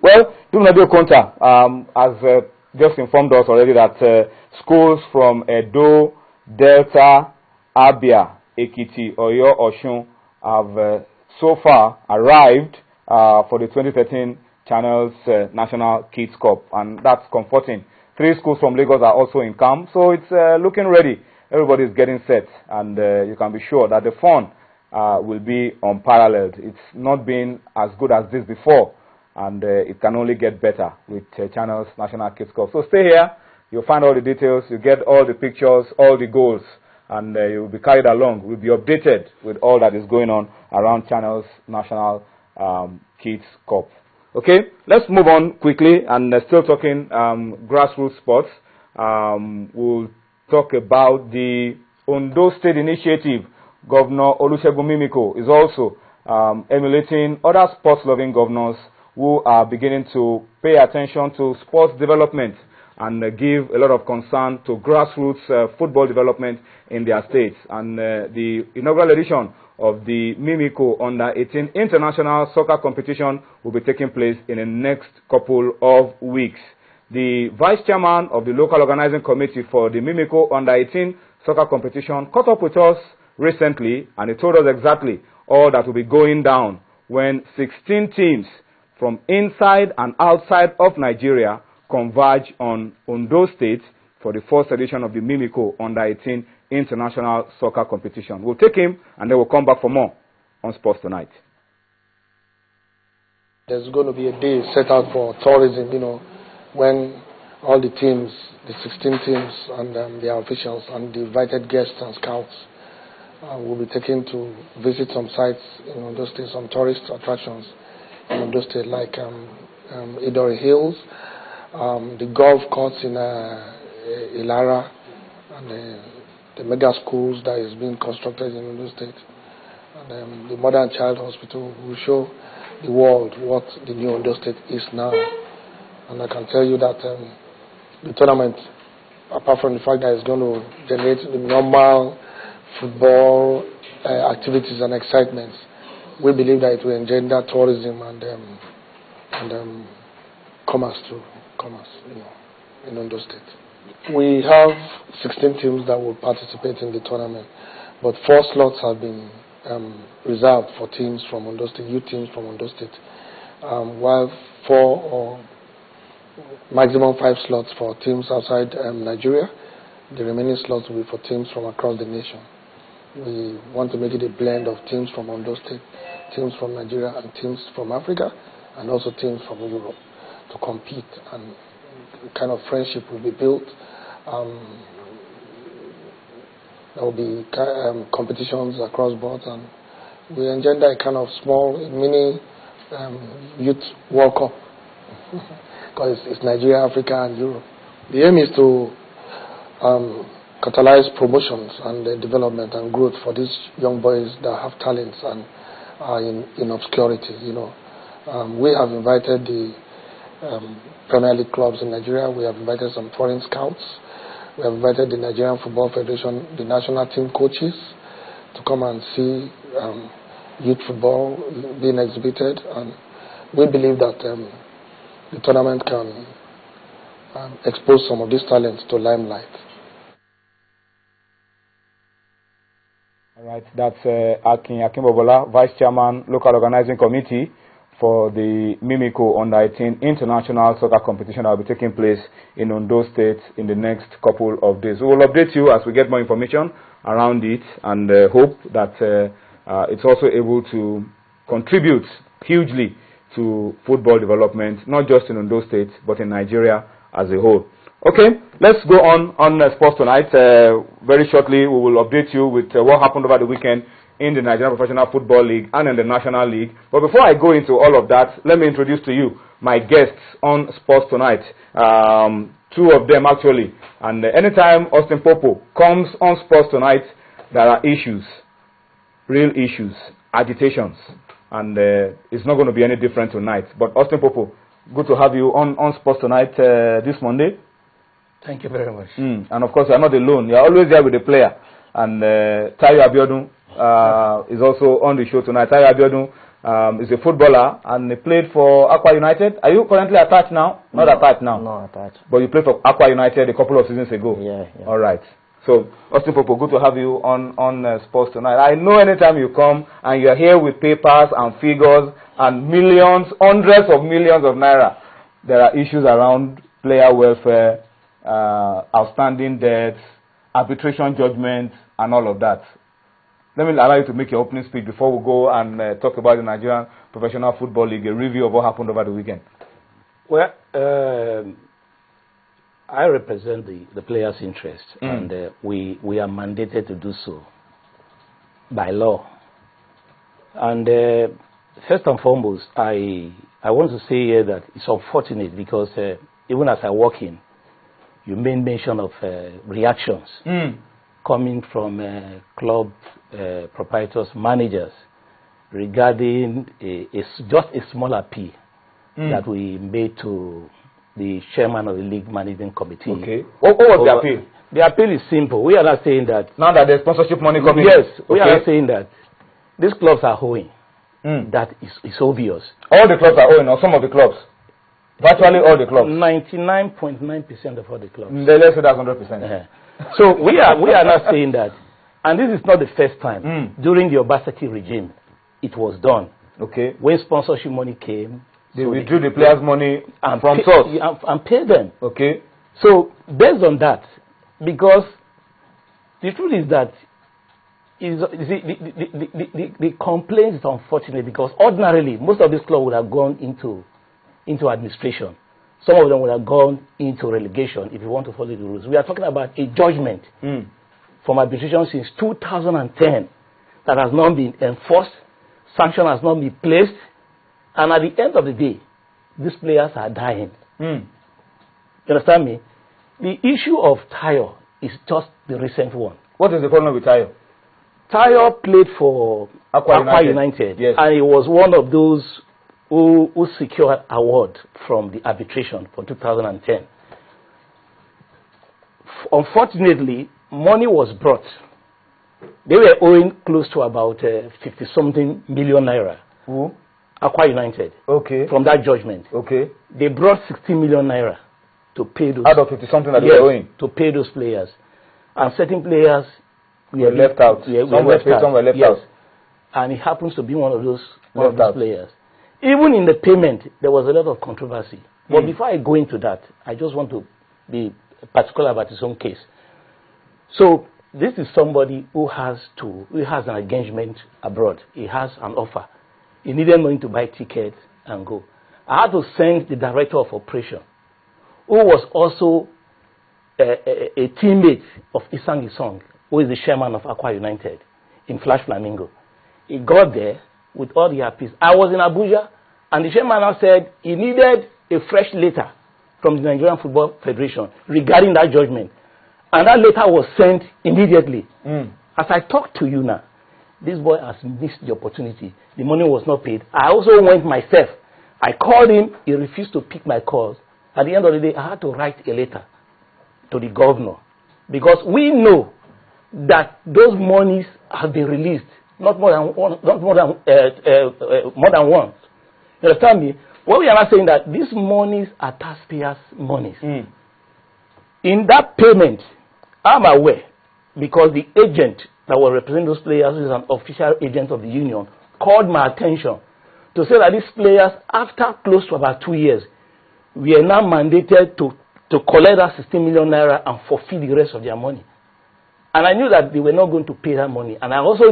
Well, Dumnadio Konta has just informed us already that schools from Edo, Delta, Abia, Ekiti, Oyo, Oshun have so far arrived for the 2013 Channels National Kids Cup, and that's comforting. 3 schools from Lagos are also in camp, so it's looking ready. Everybody's getting set, and you can be sure that the fun will be unparalleled. It's not been as good as this before, and it can only get better with Channels National Kids Cup. So stay here. You'll find all the details. You get all the pictures, all the goals, and you'll be carried along. We'll be updated with all that is going on around Channels National Kids Cup. Okay, let's move on quickly, and still talking grassroots sports. We'll talk about the Ondo State Initiative. Governor Olusegun Mimiko is also emulating other sports-loving governors who are beginning to pay attention to sports development and give a lot of concern to grassroots football development in their states. And the inaugural edition of the Mimiko Under-18 International Soccer Competition will be taking place in the next couple of weeks. The vice chairman of the local organizing committee for the Mimiko Under-18 Soccer Competition caught up with us recently, and he told us exactly all that will be going down when 16 teams from inside and outside of Nigeria converge on Ondo State for the 4th edition of the Mimiko Under-18 International Soccer Competition. We'll take him, and then we'll come back for more on Sports Tonight. There's going to be a day set out for tourism, when all the teams, the 16 teams and their officials and the invited guests and scouts will be taken to visit some sites in Ondo State, some tourist attractions in Ondo State, like Idori Hills, the golf course in Ilara, and the mega schools that is being constructed in Ondo State, and the Mother and Child Hospital will show the world what the new Ondo State is now. And I can tell you that the tournament, apart from the fact that it's going to generate the normal football activities and excitements, we believe that it will engender tourism and commerce in Ondo State. We have 16 teams that will participate in the tournament, but 4 slots have been reserved for teams from Ondo State, youth teams from Ondo State, while 4 or maximum 5 slots for teams outside Nigeria. The remaining slots will be for teams from across the nation. We want to make it a blend of teams from Ondo State, teams from Nigeria, and teams from Africa, and also teams from Europe to compete, and kind of friendship will be built. There will be competitions across board, and we engender a kind of small mini youth World Cup because it's Nigeria, Africa, and Europe. The aim is to catalyze promotions and development and growth for these young boys that have talents and are in obscurity. We have invited the Premier League clubs in Nigeria. We have invited some foreign scouts. We have invited the Nigerian Football Federation, the national team coaches, to come and see youth football being exhibited. And we believe that the tournament can expose some of these talents to limelight. All right, that's Akin Akinbobola, Vice Chairman, Local Organizing Committee for the Mimiko Under-18 International Soccer Competition that will be taking place in Ondo State in the next couple of days. We will update you as we get more information around it, and hope that it's also able to contribute hugely to football development, not just in Ondo State, but in Nigeria as a whole. Okay, let's go on Sports Tonight. Very shortly, we will update you with what happened over the weekend in the Nigerian Professional Football League and in the National League. But before I go into all of that, let me introduce to you my guests on Sports Tonight. 2 of them actually. And anytime Ondo Popo comes on Sports Tonight, there are issues, real issues, agitations. And it's not going to be any different tonight. But Ondo Popo, good to have you on Sports Tonight this Monday. Thank you very much. And of course, you're not alone. You're always there with the player. And Tayo Abiodun is also on the show tonight. Tayo Abiodun is a footballer and he played for Aqua United. Are you currently attached now? Not attached now. Not attached. But you played for Aqua United a couple of seasons ago. Yeah. All right. So, Ondo Popo, good to have you on Sports Tonight. I know anytime you come and you're here with papers and figures and millions, hundreds of millions of naira, there are issues around player welfare, outstanding debts, arbitration judgments, and all of that. Let me allow you to make your opening speech before we go and talk about the Nigerian Professional Football League, a review of what happened over the weekend. Well, I represent the players' interest, and we are mandated to do so by law. And first and foremost, I want to say here that it's unfortunate because even as I walk in, you made mention of reactions coming from club proprietors, managers, regarding just a small appeal that we made to the chairman of the league management committee. Okay. What was the appeal? The appeal is simple. We are not saying that. Now that there's sponsorship money coming Yes, in. we are not saying that these clubs are owing. That is obvious. All the clubs are owing, or some of the clubs? Virtually all the clubs? 99.9% of all the clubs. Let's say that's 100%. So we are not saying that. And this is not the first time. During the Obaseki regime, it was done. Okay. When sponsorship money came, they withdrew the players' money from source. And paid them. Okay. So based on that, because the truth is that the complaint is unfortunate because ordinarily most of these clubs would have gone into administration. Some of them would have gone into relegation if you want to follow the rules. We are talking about a judgment from arbitration since 2010 that has not been enforced, sanction has not been placed, and at the end of the day, these players are dying. You understand me? The issue of Tayo is just the recent one. What is the problem with Tayo? Tayo played for Aqua United, yes. And he was one of those who secured award from the arbitration for 2010. Unfortunately, money was brought. They were owing close to about 50-something million naira. Who? Aqua United. Okay. From that judgment. Okay. They brought 60 million naira to pay those. Out of 50-something that they were owing. To pay those players. And certain players were left out. Some were paid, some were left out. And he happens to be one of those players. Even in the payment, there was a lot of controversy. But before I go into that, I just want to be particular about his own case. So this is somebody who has an engagement abroad. He has an offer. He needed money to buy tickets and go. I had to send the director of operation, who was also a teammate of Isang Isong, who is the chairman of Aqua United in Flash Flamingo. He got there with all the appeals. I was in Abuja, and the chairman now said he needed a fresh letter from the Nigerian Football Federation regarding that judgment. And that letter was sent immediately. As I talk to you now, this boy has missed the opportunity. The money was not paid. I also went myself. I called him. He refused to pick my calls. At the end of the day, I had to write a letter to the governor because we know that those monies have been released, not more than once. You understand me? What we are not saying that these monies are taxpayers' monies. In that payment, I'm aware because the agent that will represent those players, who is an official agent of the union, called my attention to say that these players, after close to about 2 years, we are now mandated to collect that 16 million naira and forfeit the rest of their money. And I knew that they were not going to pay that money. And I also knew